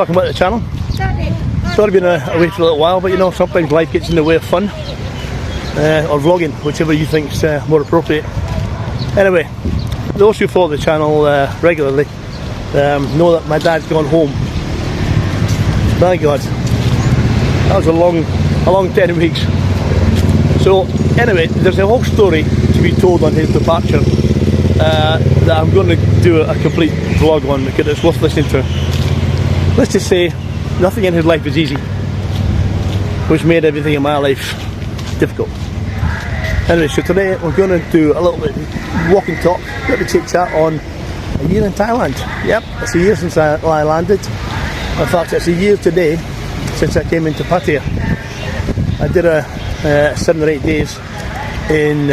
welcome back to the channel. Sorry I've been away for a little while, but you know, sometimes life gets in the way of fun. Or vlogging, whichever you think is more appropriate. Anyway, those who follow the channel regularly know that my dad's gone home. My God, that was a long 10 weeks. So anyway, there's a whole story to be told on his departure that I'm going to do a complete vlog on because it's worth listening to. Let's just say nothing in his life is easy, which made everything in my life difficult. Anyway, so today we're going to do a little bit walk and talk, a bit of chit chat on a year in Thailand. Yep, it's a year since I landed. In fact, it's a year today since I came into Pattaya. I did 7 or 8 days in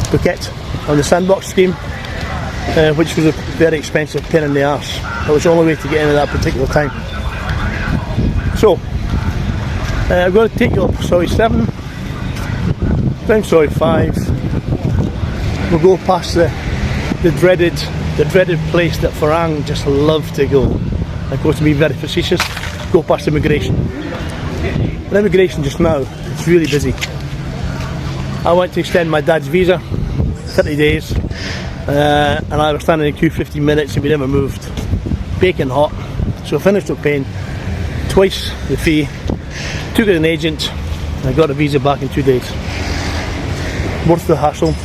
Phuket on the sandbox scheme, which was a very expensive pain in the arse. It was the only way to get in at that particular time. So, I'm going to take you up Soi 7, down Soi 5. We'll go past the dreaded place that Farang just loved to go. Of course, to be very facetious, go past immigration. And immigration just now, it's really busy. I went to extend my dad's visa, 30 days, and I was standing in the queue 15 minutes and we never moved. Baking hot, so I finished up paying twice the fee, took it to an agent, and I got a visa back in 2 days. Worth the hassle.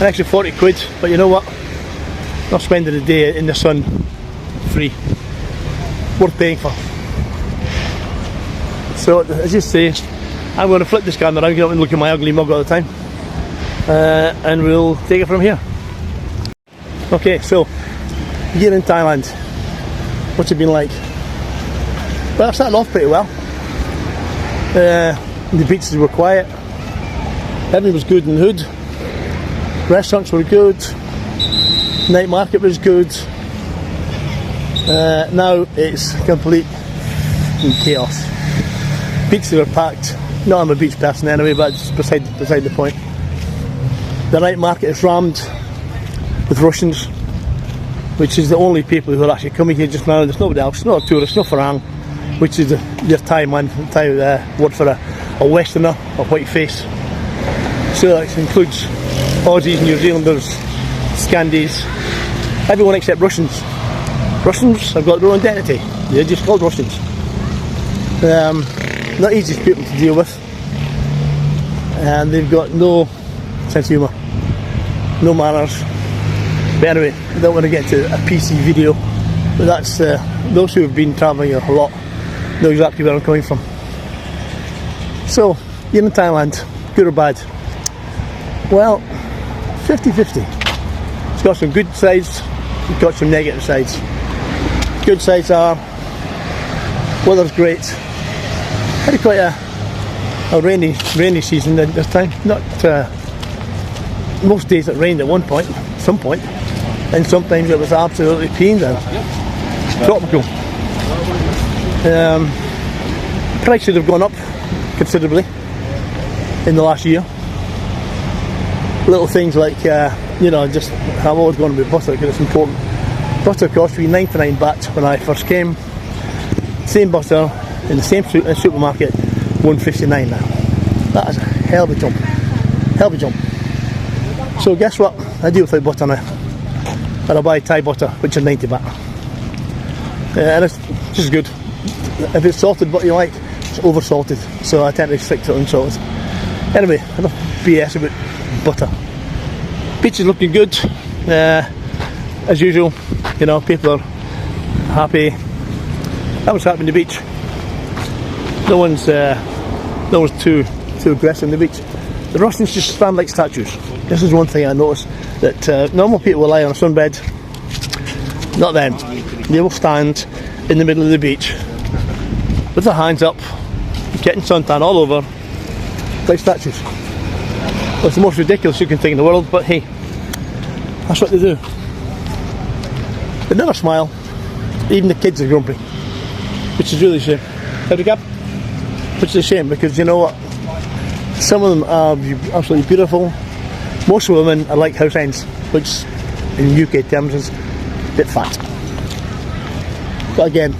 An extra 40 quid, but you know what? Not spending the day in the sun free. Worth paying for. So as you say, I'm going to flip this camera around and look at my ugly mug all the time, and we'll take it from here. Okay, so year in Thailand. What's it been like? Well, I started off pretty well. The beaches were quiet. Everything was good in the hood. Restaurants were good. Night market was good. Now it's complete chaos. Beaches are packed. Not I'm a beach person anyway, but it's beside the point. The night market is rammed with Russians, which is the only people who are actually coming here just now. There's nobody else, no tourists, no Farang, which is your Thai man, Thai word for a Westerner, a white face. So that includes Aussies, New Zealanders, Scandies, everyone except Russians. Russians have got their own identity, they're just called Russians. Not easy people to deal with, and they've got no sense of humour, no manners. But anyway, I don't want to get to a PC video, but that's those who have been travelling a lot know exactly where I'm coming from. So, you're in Thailand, good or bad? Well, 50-50. It's got some good sides, it's got some negative sides. Good sides are, weather's great. Had quite a rainy season this time. Not most days it rained at some point, and sometimes it was absolutely peeing down. Tropical. Prices have gone up considerably in the last year. Little things like, you know, just I've always gone with butter because it's important. Butter cost me 99 baht when I first came. Same butter in the same supermarket, 159 now. That is a hell of a jump. Hell of a jump. So guess what? I do without butter now. And I buy Thai butter, which is 90 baht. And it's just good. If it's salted what you like, it's over salted. So I tend to stick to unsalted. Anyway, enough BS about butter. Beach is looking good. As usual, you know, people are happy. I was happy on the beach. No one's too aggressive on the beach. The Russians just stand like statues. This is one thing I noticed, that normal people will lie on a sunbed. Not them. They will stand in the middle of the beach with their hands up, getting suntan all over, like statues. Well, it's the most ridiculous looking thing in the world, but hey, that's what they do. They never smile. Even the kids are grumpy, which is really a shame. Which is a shame, because you know what? Some of them are absolutely beautiful. Most women are like house hens, which in UK terms is a bit fat. But again,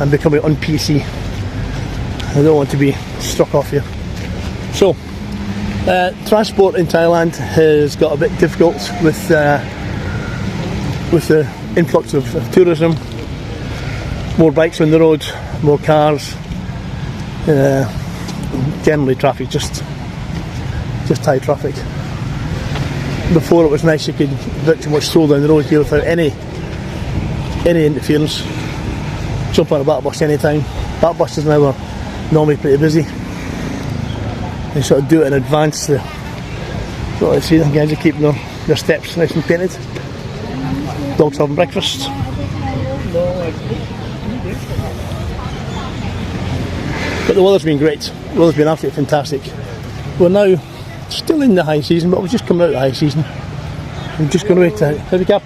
I'm becoming un-PC. I don't want to be struck off here. So, transport in Thailand has got a bit difficult with the influx of tourism. More bikes on the road, more cars. Generally, traffic just high traffic. Before it was nice, you could virtually much stroll down the road here without any interference. Jump on a back bus anytime. Back buses now are normally pretty busy. They sort of do it in advance. So let's see, the guys are keeping their steps nice and painted. Dogs having breakfast. But the weather's been great. The weather's been absolutely fantastic. We're now still in the high season, but we've just come out of the high season. I'm just going to howdy cap.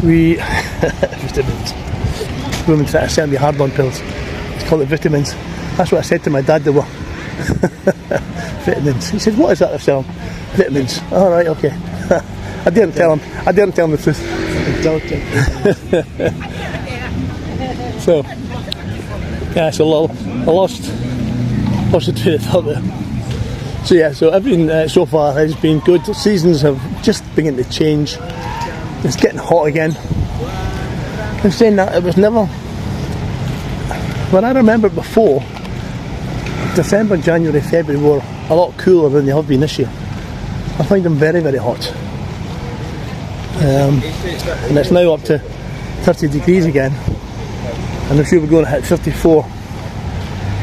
Vitamins. Women try to sell me hard-on pills. It's called it vitamins. That's what I said to my dad they were. Vitamins. He said, what is that they're selling? Vitamins. Alright, okay. I didn't tell him the truth. So, yeah, so I lost the train of thought there. So yeah, so everything so far has been good. The seasons have just begun to change. It's getting hot again. I'm saying that it was never, when I remember before, December, January, February were a lot cooler than they have been this year. I find them very, very hot. And it's now up to 30 degrees again. And I'm sure we're going to hit 54,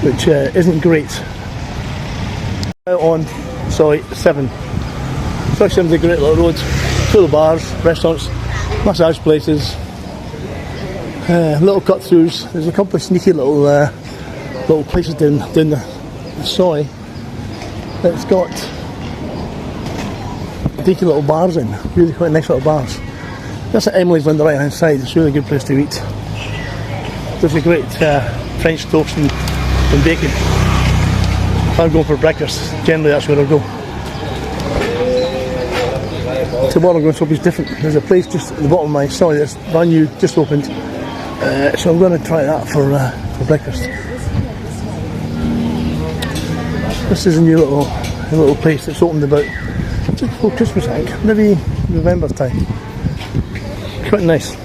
which isn't great. Now on Soi 7. Soi 7 is a great little road, full of bars, restaurants, massage places, little cut-throughs. There's a couple of sneaky little places down the Soi that's got dinky little bars in, really quite nice little bars. That's at Emily's on the right hand side. It's a really good place to eat. There's a great French toast and bacon. If I'm going for breakfast, generally that's where I'll go. Tomorrow I'm going someplace different. There's a place just at the bottom of my Soi that's brand new, just opened. So I'm going to try that for breakfast. This is a new little place that's opened about just before Christmas, I think, maybe November time. Quite nice.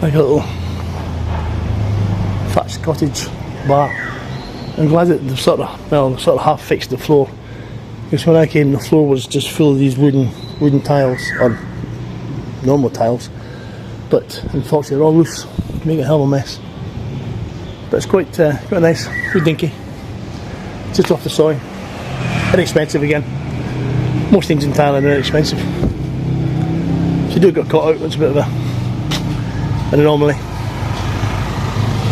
Like a little thatched cottage bar. I'm glad that they've sort of half fixed the floor, because when I came the floor was just full of these wooden tiles, or normal tiles, but unfortunately they're all loose, make a hell of a mess. But it's quite nice, quite dinky, just off the Soi. Inexpensive again. Most things in Thailand are inexpensive. If you do get caught out, it's a bit of an anomaly.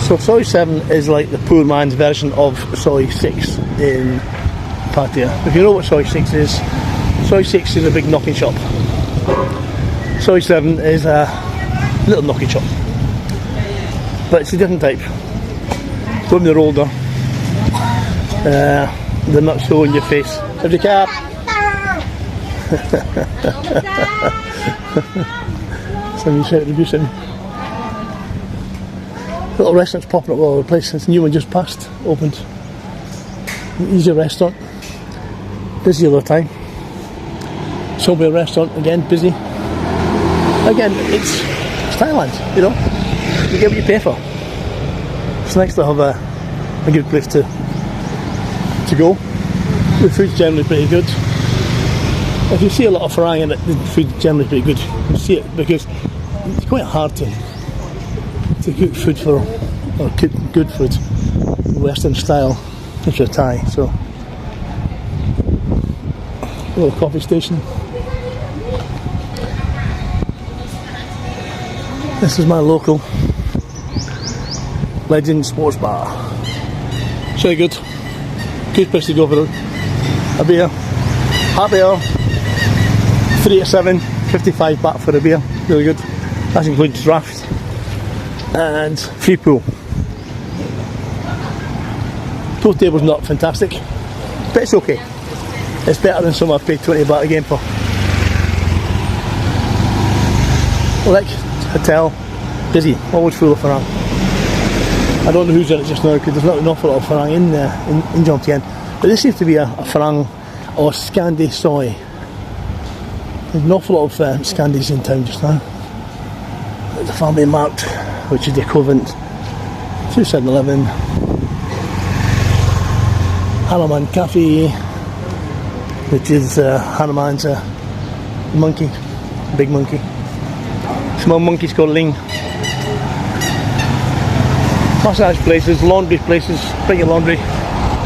So Soi 7 is like the poor man's version of Soi 6 in Pattaya. If you know what Soi 6 is, Soi 6 is a big knocking shop. Soi 7 is a little knocking shop. But it's a different type. When they're older, they're not so in your face. Have your cap? Somebody shouted abuse at me. Little restaurants popping up all over the place. This new one just passed, opened. Easy restaurant. Busy all the time. Subway restaurant, again, busy. Again, it's Thailand, you know. You get what you pay for. It's nice to have a good place to go. The food's generally pretty good. If you see a lot of frying in it, the food's generally pretty good. You see it because it's quite hard to cook food or cook good food Western style if you're Thai. So a little coffee station. This is my local Legend Sports Bar. It's very good. Good place to go for a beer. Happy hour. 3 to 7, 55 baht for a beer. Really good. That includes draft and free pool. control table's not fantastic, but it's okay. It's better than some I've paid 20 baht again for. Like hotel, busy, always full of Farang. I don't know who's in it just now because there's not an awful lot of Farang in Jomtien, but this seems to be a Farang or Scandi Soi. There's an awful lot of Scandis in town just now. There's a Family Mart, which is the equivalent to 7-Eleven. Hanuman Cafe, which is Hanuman's monkey, big monkey. Small monkey's called Ling. Massage places, laundry places, bring your laundry,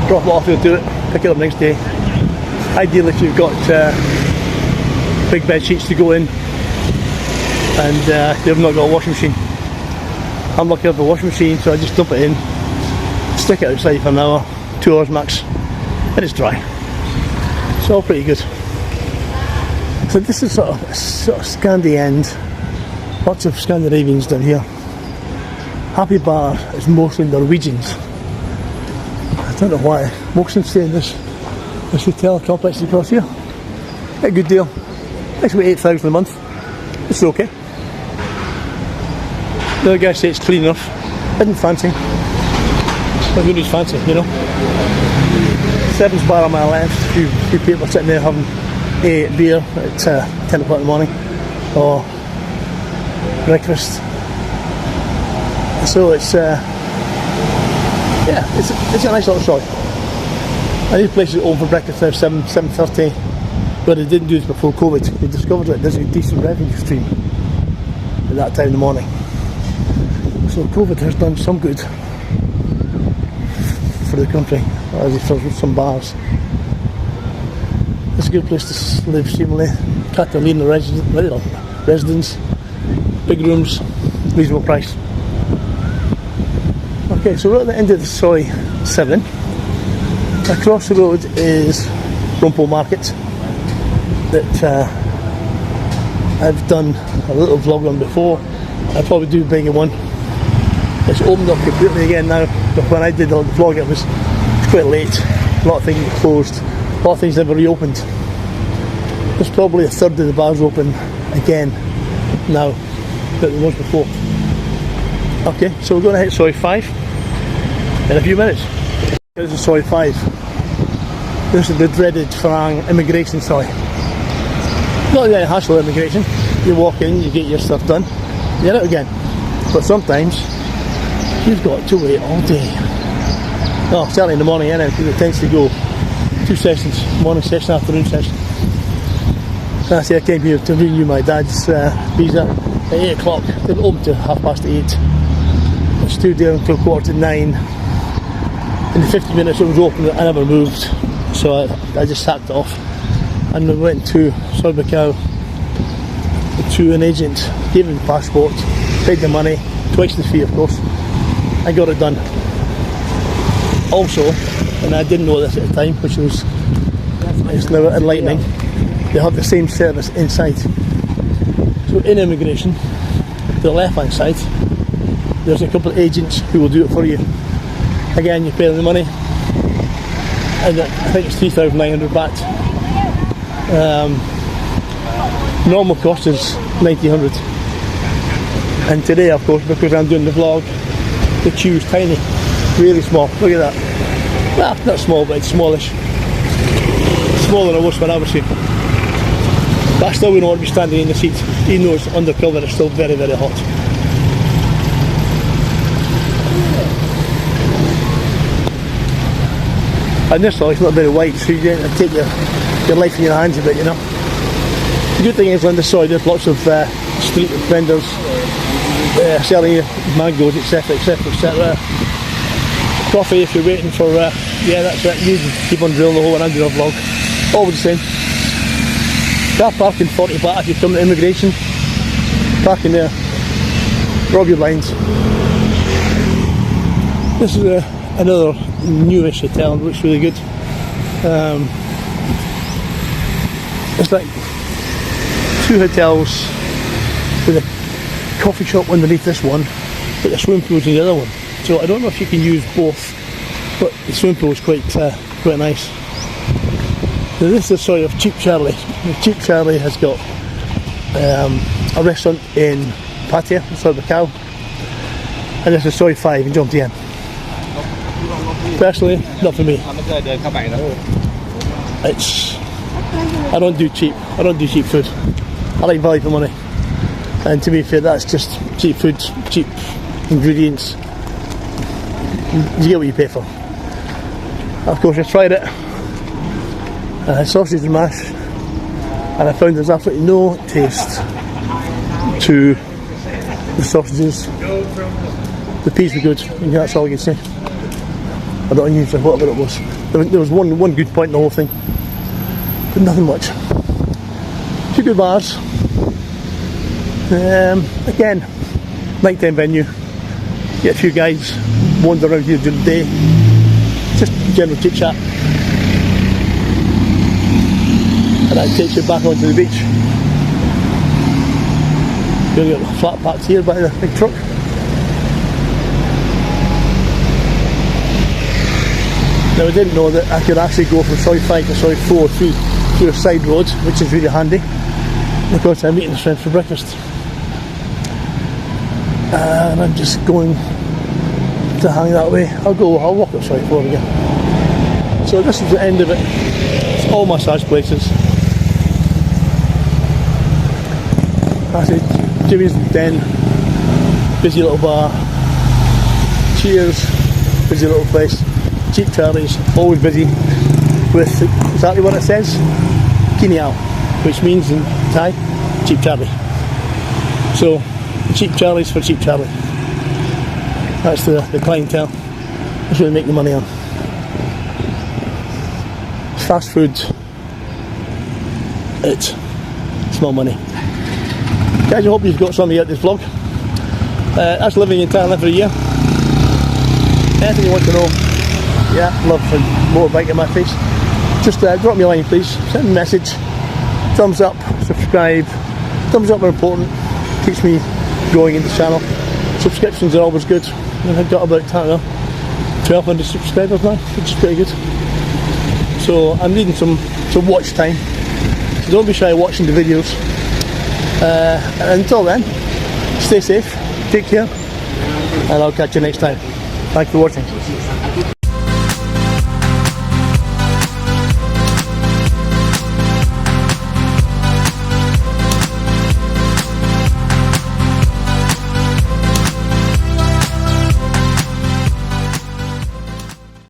drop it off, you'll do it, pick it up next day. Ideally if you've got big bed sheets to go in and you've not got a washing machine. I'm lucky I have a washing machine, so I just dump it in, stick it outside for an hour, 2 hours max, and it's dry. It's all pretty good. So this is sort of Scandi end. Lots of Scandinavians down here. Happy Bar is mostly Norwegians. I don't know why. Most of them stay in this hotel complex across here. A good deal. It's about 8,000 a month. It's okay. The other guys say it's clean enough. Isn't fancy. But who needs fancy, you know? Seven's bar on my left. A few people sitting there having a beer at 10 o'clock in the morning. Or breakfast. So it's yeah, it's a nice little shop. And these places open for breakfast now 7:30, but they didn't do this before COVID. They discovered that there's a decent revenue stream at that time in the morning. So COVID has done some good for the country, as it fills with some bars. It's a good place to live, seemingly. Catalina residence, big rooms, reasonable price. Okay, so we're at the end of the Soi Seven. Across the road is Rumpo Market that I've done a little vlog on before. I'll probably do a bigger one. It's opened up completely again now, but when I did the vlog it was quite late. A lot of things were closed, a lot of things never reopened. There's probably a third of the bars open again now than there was before. Okay, so we're going to hit Soi 5 in a few minutes. This is Soi 5. This is the dreaded Farang immigration Soi. Not any hassle of immigration. You walk in, you get your stuff done, you're out again. But sometimes you've got to wait all day. Oh, certainly in the morning anyway, because it tends to go 2 sessions, morning session, afternoon session. And I say I came here to renew my dad's visa at 8 o'clock. They open to 8:30. I stood there until 8:45. In the 50 minutes it was open, I never moved, so I just sacked it off. And we went to Soi to an agent, gave him the passport, paid the money, twice the fee of course, I got it done. Also, and I didn't know this at the time, which was it's now enlightening, they have the same service inside. So in immigration, to the left hand side, there's a couple of agents who will do it for you. Again, you pay them the money, and I think it's 3,900 baht. Normal cost is 1,900. And today, of course, because I'm doing the vlog, the queue is tiny, really small. Look at that. Well, not small, but it's smallish. Smaller than I was when I was here. But I still wouldn't want to be standing in the seat, even though it's undercover, it's still very, very hot. And this it's not very wide, so you don't take your life in your hands a bit, you know. The good thing is on the Soi there's lots of street vendors selling you mangoes, etc, etc, etc. Coffee if you're waiting for, yeah, that's it, you keep on drilling the hole and I'm doing a vlog. Always the same. Car parking 40 baht if you come to immigration. Parking there, rob your blinds. This is another newish hotel, looks really good. It's like 2 hotels with a coffee shop underneath this one, but the swimming pool's in the other one. So I don't know if you can use both but the swimming pool is quite nice. Now this is the story of Cheap Charlie. Cheap Charlie has got a restaurant in Pattaya, outside Macau, and this is Soi 5 in Jomtien. Personally, not for me. I don't do cheap food. I like value for money, and to be fair, that's just cheap food, cheap ingredients. You get what you pay for. Of course, I tried it. Sausage and mash, and I found there's absolutely no taste to the sausages. The peas were good, and that's all I can say. I don't usually whatever it was. There was one good point in the whole thing, but nothing much. Two good bars. Again, nighttime venue. Get a few guys wander around here during the day. Just general chit chat. And that takes you back onto the beach. You'll get flat packed here by the big truck. Now I didn't know that I could actually go from Soi 5 to Soi 4 through a side road, which is really handy. Of course, I'm meeting a friend for breakfast. And I'm just going to hang that way. I'll walk up Soi 4 again. So this is the end of it. It's all massage places. That's it. Jimmy's Den, busy little bar. Cheers, busy little place. Cheap Charlie's, always busy with exactly what it says, Kiniao, which means in Thai, Cheap Charlie. So, Cheap Charlie's for Cheap Charlie. That's the clientele. That's where they make the money on. Fast food, it's small money. Guys, I hope you've got something out of this vlog. That's living in Thailand for a year. Anything you want to know, yeah, love for more bite in my face. Just drop me a line, please. Send me a message. Thumbs up, subscribe. Thumbs up are important. Keeps me growing in the channel. Subscriptions are always good. I've got about 1,200 subscribers now, which is pretty good. So I'm needing some watch time. So don't be shy watching the videos. And until then, stay safe, take care, and I'll catch you next time. Thanks for watching.